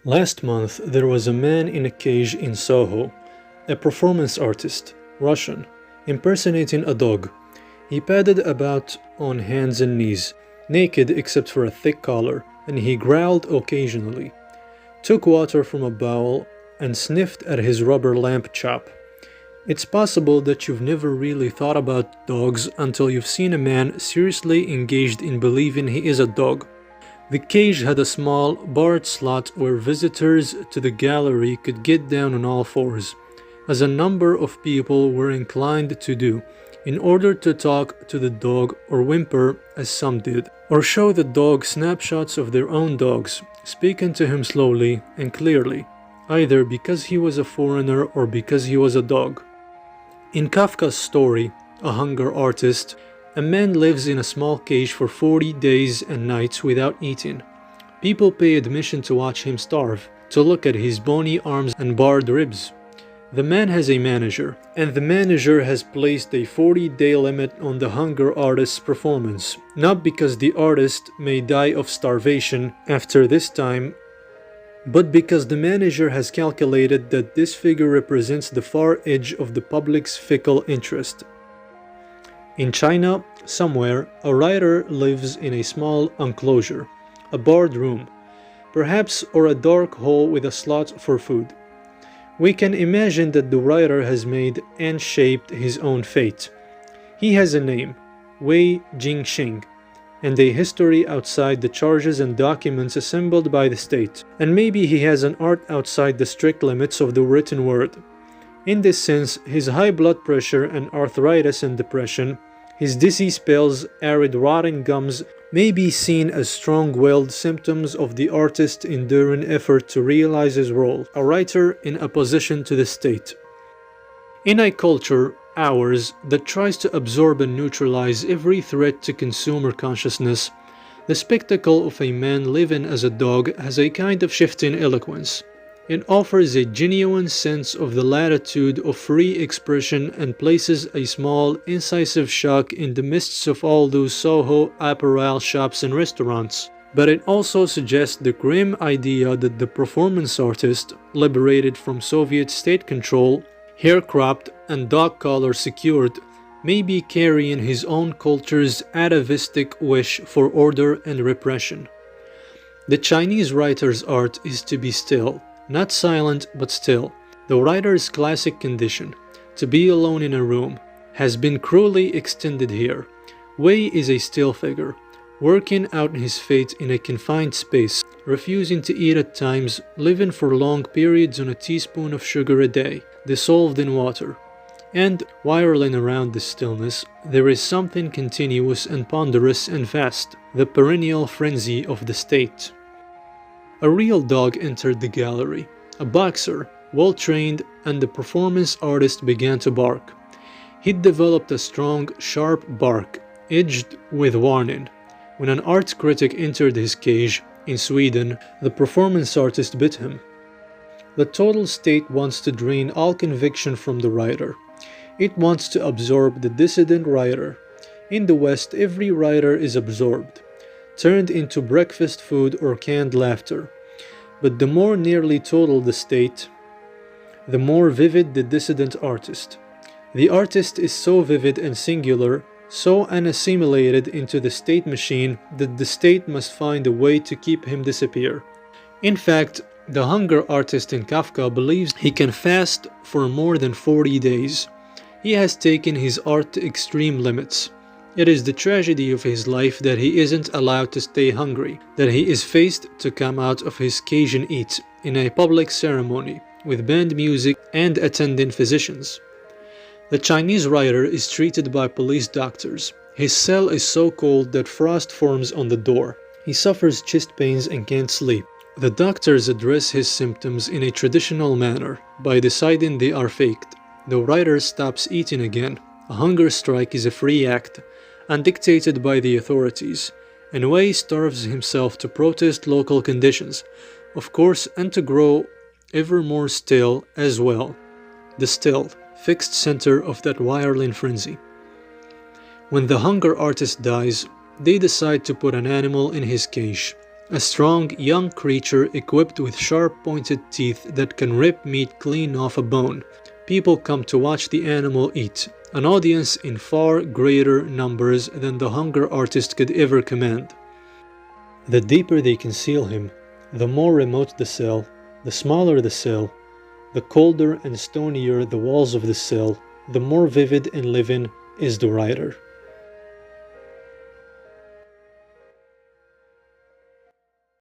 Last month, there was a man in a cage in Soho, a performance artist, Russian, impersonating a dog. He padded about on hands and knees, naked except for a thick collar, and he growled occasionally, took water from a bowl, and sniffed at his rubber lamp chop. It's possible that you've never really thought about dogs until you've seen a man seriously engaged in believing he is a dog. The cage had a small, barred slot where visitors to the gallery could get down on all fours, as a number of people were inclined to do, in order to talk to the dog or whimper, as some did, or show the dog snapshots of their own dogs, speaking to him slowly and clearly, either because he was a foreigner or because he was a dog. In Kafka's story, A Hunger Artist, a man lives in a small cage for 40 days and nights without eating. People pay admission to watch him starve, to look at his bony arms and barred ribs. The man has a manager, and the manager has placed a 40-day limit on the hunger artist's performance, not because the artist may die of starvation after this time, but because the manager has calculated that this figure represents the far edge of the public's fickle interest. In China, somewhere, a writer lives in a small enclosure, a barred room, perhaps, or a dark hole with a slot for food. We can imagine that the writer has made and shaped his own fate. He has a name, Wei Jingxing, and a history outside the charges and documents assembled by the state, and maybe he has an art outside the strict limits of the written word. In this sense, his high blood pressure and arthritis and depression, his dizzy spells, arid rotting gums, may be seen as strong-willed symptoms of the artist's enduring effort to realize his role, a writer in opposition to the state. In a culture, ours, that tries to absorb and neutralize every threat to consumer consciousness, the spectacle of a man living as a dog has a kind of shifting eloquence. It offers a genuine sense of the latitude of free expression and places a small, incisive shock in the midst of all those Soho apparel shops and restaurants. But it also suggests the grim idea that the performance artist, liberated from Soviet state control, hair cropped and dog collar secured, may be carrying his own culture's atavistic wish for order and repression. The Chinese writer's art is to be still. Not silent, but still. The writer's classic condition, to be alone in a room, has been cruelly extended here. Wei is a still figure, working out his fate in a confined space, refusing to eat at times, living for long periods on a teaspoon of sugar a day, dissolved in water. And, whirling around this stillness, there is something continuous and ponderous and vast, the perennial frenzy of the state. A real dog entered the gallery, a boxer, well-trained, and the performance artist began to bark. He'd developed a strong, sharp bark, edged with warning. When an art critic entered his cage, in Sweden, the performance artist bit him. The total state wants to drain all conviction from the writer. It wants to absorb the dissident writer. In the West, every writer is absorbed, turned into breakfast food or canned laughter. But the more nearly total the state, the more vivid the dissident artist. The artist is so vivid and singular, so unassimilated into the state machine that the state must find a way to keep him disappear. In fact, the hunger artist in Kafka believes he can fast for more than 40 days. He has taken his art to extreme limits. It is the tragedy of his life that he isn't allowed to stay hungry, that he is faced to come out of his cage and eat, in a public ceremony, with band music and attending physicians. The Chinese writer is treated by police doctors. His cell is so cold that frost forms on the door. He suffers chest pains and can't sleep. The doctors address his symptoms in a traditional manner, by deciding they are faked. The writer stops eating again. A hunger strike is a free act, undictated by the authorities, and Wei starves himself to protest local conditions, of course, and to grow ever more still as well, the still, fixed center of that whirling frenzy. When the hunger artist dies, they decide to put an animal in his cage, A strong, young creature equipped with sharp-pointed teeth that can rip meat clean off a bone. People come to watch the animal eat, an audience in far greater numbers than the hunger artist could ever command. The deeper they conceal him, the more remote the cell, the smaller the cell, the colder and stonier the walls of the cell, the more vivid and living is the writer.